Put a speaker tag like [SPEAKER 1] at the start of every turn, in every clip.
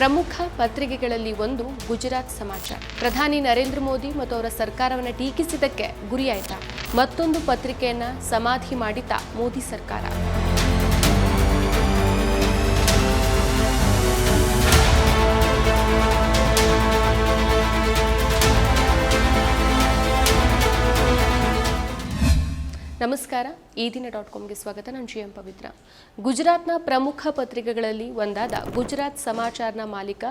[SPEAKER 1] ಪ್ರಮುಖ ಪತ್ರಿಕೆಗಳಲ್ಲಿ ಒಂದು ಗುಜರಾತ್ ಸಮಾಚಾರ. ಪ್ರಧಾನಿ ನರೇಂದ್ರ ಮೋದಿ ಮತ್ತು ಅವರ ಸರ್ಕಾರವನ್ನು ಟೀಕಿಸಿದ್ದಕ್ಕೆ ಗುರಿಯಾಯಿತಾ? ಮತ್ತೊಂದು ಪತ್ರಿಕೆಯನ್ನ ಸಮಾಧಿ ಮಾಡಿತಾ ಮೋದಿ ಸರ್ಕಾರ? ನಮಸ್ಕಾರ, ಈ ದಿನ .comಗೆ ಸ್ವಾಗತ. ನಾನು GM ಪವಿತ್ರ. ಗುಜರಾತ್ನ ಪ್ರಮುಖ ಪತ್ರಿಕೆಗಳಲ್ಲಿ ಒಂದಾದ ಗುಜರಾತ್ ಸಮಾಚಾರನ ಮಾಲೀಕ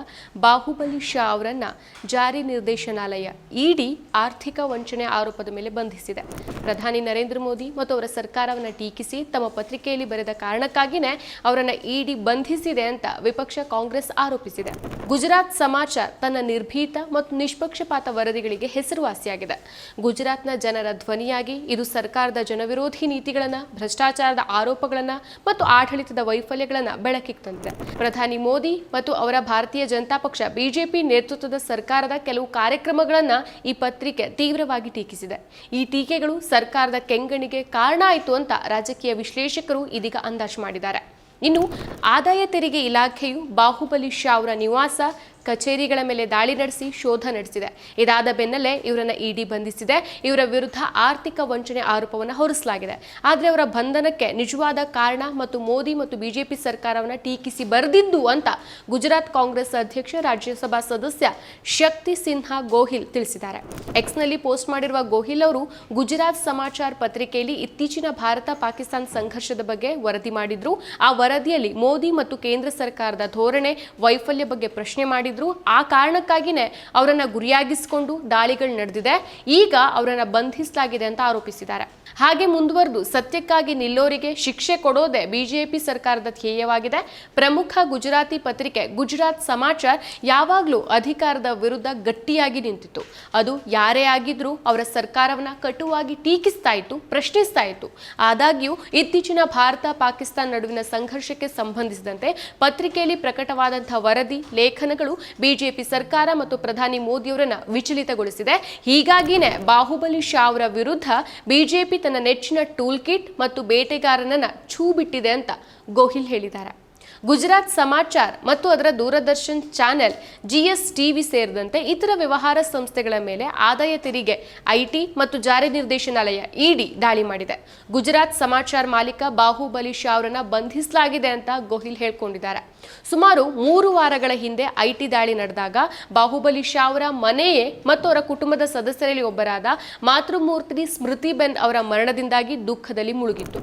[SPEAKER 1] ಬಾಹುಬಲಿ ಶಾ ಅವರನ್ನ ಜಾರಿ ನಿರ್ದೇಶನಾಲಯ ಇಡಿ ಆರ್ಥಿಕ ವಂಚನೆ ಆರೋಪದ ಮೇಲೆ ಬಂಧಿಸಿದೆ. ಪ್ರಧಾನಿ ನರೇಂದ್ರ ಮೋದಿ ಮತ್ತು ಅವರ ಸರ್ಕಾರವನ್ನು ಟೀಕಿಸಿ ತಮ್ಮ ಪತ್ರಿಕೆಯಲ್ಲಿ ಬರೆದ ಕಾರಣಕ್ಕಾಗಿಯೇ ಅವರನ್ನ ಇಡಿ ಬಂಧಿಸಿದೆ ಅಂತ ವಿಪಕ್ಷ ಕಾಂಗ್ರೆಸ್ ಆರೋಪಿಸಿದೆ. ಗುಜರಾತ್ ಸಮಾಚಾರ ತನ್ನ ನಿರ್ಭೀತ ಮತ್ತು ನಿಷ್ಪಕ್ಷಪಾತ ವರದಿಗಳಿಗೆ ಹೆಸರುವಾಸಿಯಾಗಿದೆ. ಗುಜರಾತ್ನ ಜನರ ಧ್ವನಿಯಾಗಿ ಇದು ಸರ್ಕಾರದ ಜನವಿರೋಧಿ ನೀತಿಗಳನ್ನ, ಭ್ರಷ್ಟಾಚಾರದ ಆರೋಪಗಳನ್ನ ಮತ್ತು ಆಡಳಿತದ ವೈಫಲ್ಯಗಳನ್ನ ಬೆಳಕಿಗೆ ತಂದಿದೆ. ಪ್ರಧಾನಿ ಮೋದಿ ಮತ್ತು ಅವರ ಭಾರತೀಯ ಜನತಾ ಪಕ್ಷ ಬಿಜೆಪಿ ನೇತೃತ್ವದ ಸರ್ಕಾರದ ಕೆಲವು ಕಾರ್ಯಕ್ರಮಗಳನ್ನ ಈ ಪತ್ರಿಕೆ ತೀವ್ರವಾಗಿ ಟೀಕಿಸಿದೆ. ಈ ಟೀಕೆಗಳು ಸರ್ಕಾರದ ಕೆಂಗಣಿಗೆ ಕಾರಣ ಆಯಿತು ಅಂತ ರಾಜಕೀಯ ವಿಶ್ಲೇಷಕರು ಇದೀಗ ಅಂದಾಜು ಮಾಡಿದ್ದಾರೆ. ಇನ್ನು ಆದಾಯ ತೆರಿಗೆ ಇಲಾಖೆಯು ಬಾಹುಬಲಿ ಶಾ ಅವರ ನಿವಾಸ, ಕಚೇರಿಗಳ ಮೇಲೆ ದಾಳಿ ನಡೆಸಿ ಶೋಧ ನಡೆಸಿದೆ. ಇದಾದ ಬೆನ್ನಲ್ಲೇ ಇವರನ್ನ ಇಡಿ ಬಂಧಿಸಿದೆ. ಇವರ ವಿರುದ್ಧ ಆರ್ಥಿಕ ವಂಚನೆ ಆರೋಪವನ್ನು ಹೊರಿಸಲಾಗಿದೆ. ಆದರೆ ಅವರ ಬಂಧನಕ್ಕೆ ನಿಜವಾದ ಕಾರಣ ಮತ್ತು ಮೋದಿ ಮತ್ತು ಬಿಜೆಪಿ ಸರ್ಕಾರವನ್ನು ಟೀಕಿಸಿ ಬರೆದಿದ್ದು ಅಂತ ಗುಜರಾತ್ ಕಾಂಗ್ರೆಸ್ ಅಧ್ಯಕ್ಷ, ರಾಜ್ಯಸಭಾ ಸದಸ್ಯ ಶಕ್ತಿ ಸಿನ್ಹಾ ಗೋಹಿಲ್ ತಿಳಿಸಿದ್ದಾರೆ. ಎಕ್ಸ್ನಲ್ಲಿ ಪೋಸ್ಟ್ ಮಾಡಿರುವ ಗೋಹಿಲ್ ಅವರು ಗುಜರಾತ್ ಸಮಾಚಾರ ಪತ್ರಿಕೆಯಲ್ಲಿ ಇತ್ತೀಚಿನ ಭಾರತ ಪಾಕಿಸ್ತಾನ ಸಂಘರ್ಷದ ಬಗ್ಗೆ ವರದಿ ಮಾಡಿದ್ರು. ಆ ವರದಿಯಲ್ಲಿ ಮೋದಿ ಮತ್ತು ಕೇಂದ್ರ ಸರ್ಕಾರದ ಧೋರಣೆ, ವೈಫಲ್ಯ ಬಗ್ಗೆ ಪ್ರಶ್ನೆ ಮಾಡಿ ಆ ಕಾರಣಕ್ಕಾಗಿಯೇ ಅವರನ್ನ ಗುರಿಯಾಗಿಸಿಕೊಂಡು ದಾಳಿಗಳು ನಡೆದಿದೆ. ಈಗ ಅವರನ್ನ ಬಂಧಿಸಲಾಗಿದೆ ಅಂತ ಆರೋಪಿಸಿದ್ದಾರೆ. ಹಾಗೆ ಮುಂದುವರೆದು ಸತ್ಯಕ್ಕಾಗಿ ನಿಲ್ಲೋರಿಗೆ ಶಿಕ್ಷೆ ಕೊಡೋದೇ ಬಿಜೆಪಿ ಸರ್ಕಾರದ ಧ್ಯೇಯವಾಗಿದೆ. ಪ್ರಮುಖ ಗುಜರಾತಿ ಪತ್ರಿಕೆ ಗುಜರಾತ್ ಸಮಾಚಾರ ಯಾವಾಗಲೂ ಅಧಿಕಾರದ ವಿರುದ್ಧ ಗಟ್ಟಿಯಾಗಿ ನಿಂತಿತ್ತು. ಅದು ಯಾರೇ ಆಗಿದ್ರೂ ಅವರ ಸರ್ಕಾರವನ್ನ ಕಟುವಾಗಿ ಟೀಕಿಸ್ತಾ ಇತ್ತು, ಪ್ರಶ್ನಿಸ್ತಾ ಇತ್ತು. ಆದಾಗ್ಯೂ ಇತ್ತೀಚಿನ ಭಾರತ ಪಾಕಿಸ್ತಾನ ನಡುವಿನ ಸಂಘರ್ಷಕ್ಕೆ ಸಂಬಂಧಿಸಿದಂತೆ ಪತ್ರಿಕೆಯಲ್ಲಿ ಪ್ರಕಟವಾದಂತಹ ವರದಿ, ಲೇಖನಗಳು ಬಿಜೆಪಿ ಸರ್ಕಾರ ಮತ್ತು ಪ್ರಧಾನಿ ಮೋದಿಯವರನ್ನ ವಿಚಲಿತಗೊಳಿಸಿದೆ. ಹೀಗಾಗಿನೇ ಬಾಹುಬಲಿ ಶಾ ಅವರ ವಿರುದ್ಧ ಬಿಜೆಪಿ ತನ್ನ ನೆಚ್ಚಿನ ಟೂಲ್ ಕಿಟ್ ಮತ್ತು ಬೇಟೆಗಾರನನ್ನ ಛೂ ಬಿಟ್ಟಿದೆ ಅಂತ ಗೋಹಿಲ್ ಹೇಳಿದ್ದಾರೆ. ಗುಜರಾತ್ ಸಮಾಚಾರ ಮತ್ತು ಅದರ ದೂರದರ್ಶನ್ ಚಾನೆಲ್ GS TV ಸೇರಿದಂತೆ ಇತರ ವ್ಯವಹಾರ ಸಂಸ್ಥೆಗಳ ಮೇಲೆ ಆದಾಯ ತೆರಿಗೆ, ಐಟಿ ಮತ್ತು ಜಾರಿ ನಿರ್ದೇಶನಾಲಯ ಇಡಿ ದಾಳಿ ಮಾಡಿದೆ. ಗುಜರಾತ್ ಸಮಾಚಾರ ಮಾಲೀಕ ಬಾಹುಬಲಿ ಶಾ ಅವರನ್ನ ಬಂಧಿಸಲಾಗಿದೆ ಅಂತ ಗೋಹಿಲ್ ಹೇಳ್ಕೊಂಡಿದ್ದಾರೆ. ಸುಮಾರು 3 ವಾರಗಳ ಹಿಂದೆ ಐಟಿ ದಾಳಿ ನಡೆದಾಗ ಬಾಹುಬಲಿ ಶಾ ಅವರ ಮನೆಯೇ ಮತ್ತು ಅವರ ಕುಟುಂಬದ ಸದಸ್ಯರಲ್ಲಿ ಒಬ್ಬರಾದ ಮಾತೃಮೂರ್ತಿ ಸ್ಮೃತಿ ಬೆನ್ ಅವರ ಮರಣದಿಂದಾಗಿ ದುಃಖದಲ್ಲಿ ಮುಳುಗಿತ್ತು.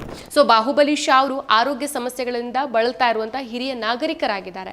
[SPEAKER 1] ಬಾಹುಬಲಿ ಶಾ ಅವರು ಆರೋಗ್ಯ ಸಮಸ್ಯೆಗಳಿಂದ ಬಳಲ್ತಾ ಇರುವಂತಹ ಹಿರಿಯ ನಾಗರಿಕರಾಗಿದ್ದಾರೆ.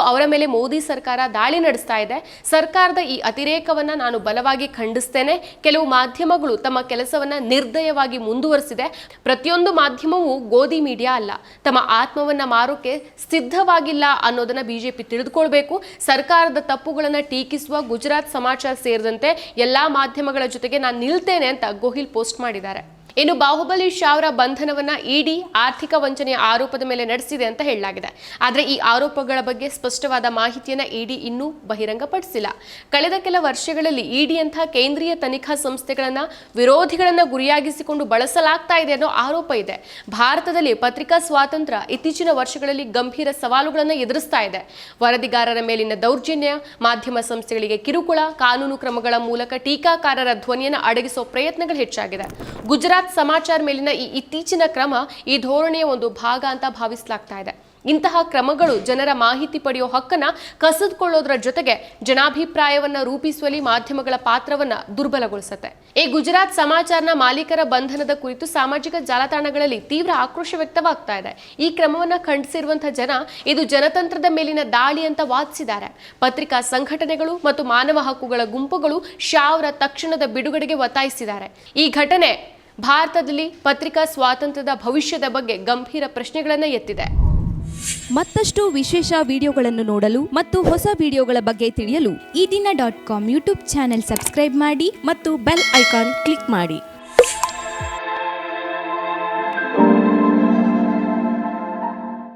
[SPEAKER 1] ಅವರ ಮೇಲೆ ಮೋದಿ ಸರ್ಕಾರ ದಾಳಿ ನಡೆಸ್ತಾ ಇದೆ. ಸರ್ಕಾರದ ಈ ಅತಿರೇಕವನ್ನ ನಾನು ಬಲವಾಗಿ ಖಂಡಿಸ್ತೇನೆ. ಕೆಲವು ಮಾಧ್ಯಮಗಳು ತಮ್ಮ ಕೆಲಸವನ್ನ ನಿರ್ದಯವಾಗಿ ಮುಂದುವರಿಸಿದೆ. ಪ್ರತಿಯೊಂದು ಮಾಧ್ಯಮವೂ ಗೋಧಿ ಮೀಡಿಯಾ ಅಲ್ಲ. ತಮ್ಮ ಆತ್ಮವನ್ನ ಮಾರೋಕೆ ಸಿದ್ಧವಾಗಿಲ್ಲ ಅನ್ನೋದನ್ನ ಬಿಜೆಪಿ ತಿಳಿದುಕೊಳ್ಬೇಕು. ಸರ್ಕಾರದ ತಪ್ಪುಗಳನ್ನ ಟೀಕಿಸುವ ಗುಜರಾತ್ ಸಮಾಚಾರ ಸೇರಿದಂತೆ ಎಲ್ಲಾ ಮಾಧ್ಯಮಗಳ ಜೊತೆಗೆ ನಾನು ನಿಲ್ತೇನೆ ಅಂತ ಗೋಹಿಲ್ ಪೋಸ್ಟ್ ಮಾಡಿದ್ದಾರೆ. ಇನ್ನು ಬಾಹುಬಲಿ ಶಾ ಅವರ ಬಂಧನವನ್ನ ಇಡಿ ಆರ್ಥಿಕ ವಂಚನೆಯ ಆರೋಪದ ಮೇಲೆ ನಡೆಸಿದೆ ಅಂತ ಹೇಳಲಾಗಿದೆ. ಆದರೆ ಈ ಆರೋಪಗಳ ಬಗ್ಗೆ ಸ್ಪಷ್ಟವಾದ ಮಾಹಿತಿಯನ್ನ ಇಡಿ ಇನ್ನೂ ಬಹಿರಂಗಪಡಿಸಿಲ್ಲ. ಕಳೆದ ಕೆಲ ವರ್ಷಗಳಲ್ಲಿ ಇಡಿ ಅಂತಹ ಕೇಂದ್ರೀಯ ತನಿಖಾ ಸಂಸ್ಥೆಗಳನ್ನ ವಿರೋಧಿಗಳನ್ನ ಗುರಿಯಾಗಿಸಿಕೊಂಡು ಬಳಸಲಾಗ್ತಾ ಇದೆ ಅನ್ನೋ ಆರೋಪ ಇದೆ. ಭಾರತದಲ್ಲಿ ಪತ್ರಿಕಾ ಸ್ವಾತಂತ್ರ್ಯ ಇತ್ತೀಚಿನ ವರ್ಷಗಳಲ್ಲಿ ಗಂಭೀರ ಸವಾಲುಗಳನ್ನು ಎದುರಿಸ್ತಾ ಇದೆ. ವರದಿಗಾರರ ಮೇಲಿನ ದೌರ್ಜನ್ಯ, ಮಾಧ್ಯಮ ಸಂಸ್ಥೆಗಳಿಗೆ ಕಿರುಕುಳ, ಕಾನೂನು ಕ್ರಮಗಳ ಮೂಲಕ ಟೀಕಾಕಾರರ ಧ್ವನಿಯನ್ನು ಅಡಗಿಸುವ ಪ್ರಯತ್ನಗಳು ಹೆಚ್ಚಾಗಿದೆ. ಗುಜರಾತ್ ಸಮಾಚಾರ ಮೇಲಿನ ಈ ಇತ್ತೀಚಿನ ಕ್ರಮ ಈ ಧೋರಣೆಯ ಒಂದು ಭಾಗ ಅಂತ ಭಾವಿಸಲಾಗ್ತಾ ಇದೆ. ಇಂತಹ ಕ್ರಮಗಳು ಜನರ ಮಾಹಿತಿ ಪಡೆಯುವ ಹಕ್ಕನ್ನ ಕಸಿದುಕೊಳ್ಳೋದ್ರ ಜೊತೆಗೆ ಜನಾಭಿಪ್ರಾಯವನ್ನ ರೂಪಿಸುವಲ್ಲಿ ಮಾಧ್ಯಮಗಳ ಪಾತ್ರವನ್ನ ದುರ್ಬಲಗೊಳಿಸುತ್ತೆ. ಈ ಗುಜರಾತ್ ಸಮಾಚಾರನ ಮಾಲೀಕರ ಬಂಧನದ ಕುರಿತು ಸಾಮಾಜಿಕ ಜಾಲತಾಣಗಳಲ್ಲಿ ತೀವ್ರ ಆಕ್ರೋಶ ವ್ಯಕ್ತವಾಗ್ತಾ ಇದೆ. ಈ ಕ್ರಮವನ್ನ ಖಂಡಿಸಿರುವಂತಹ ಜನ ಇದು ಜನತಂತ್ರದ ಮೇಲಿನ ದಾಳಿ ಅಂತ ವಾದಿಸಿದ್ದಾರೆ. ಪತ್ರಿಕಾ ಸಂಘಟನೆಗಳು ಮತ್ತು ಮಾನವ ಹಕ್ಕುಗಳ ಗುಂಪುಗಳು ಶಾ ಅವರ ತಕ್ಷಣದ ಬಿಡುಗಡೆಗೆ ಒತ್ತಾಯಿಸಿದ್ದಾರೆ. ಈ ಘಟನೆ ಭಾರತದಲ್ಲಿ ಪತ್ರಿಕಾ ಸ್ವಾತಂತ್ರ್ಯದ ಭವಿಷ್ಯದ ಬಗ್ಗೆ ಗಂಭೀರ ಪ್ರಶ್ನೆಗಳನ್ನು ಎತ್ತಿದೆ.
[SPEAKER 2] ಮತ್ತಷ್ಟು ವಿಶೇಷ ವಿಡಿಯೋಗಳನ್ನು ನೋಡಲು ಮತ್ತು ಹೊಸ ವಿಡಿಯೋಗಳ ಬಗ್ಗೆ ತಿಳಿಯಲು ಈ ದಿನ .com ಯೂಟ್ಯೂಬ್ ಚಾನೆಲ್ ಸಬ್ಸ್ಕ್ರೈಬ್ ಮಾಡಿ ಮತ್ತು ಬೆಲ್ ಐಕಾನ್ ಕ್ಲಿಕ್ ಮಾಡಿ.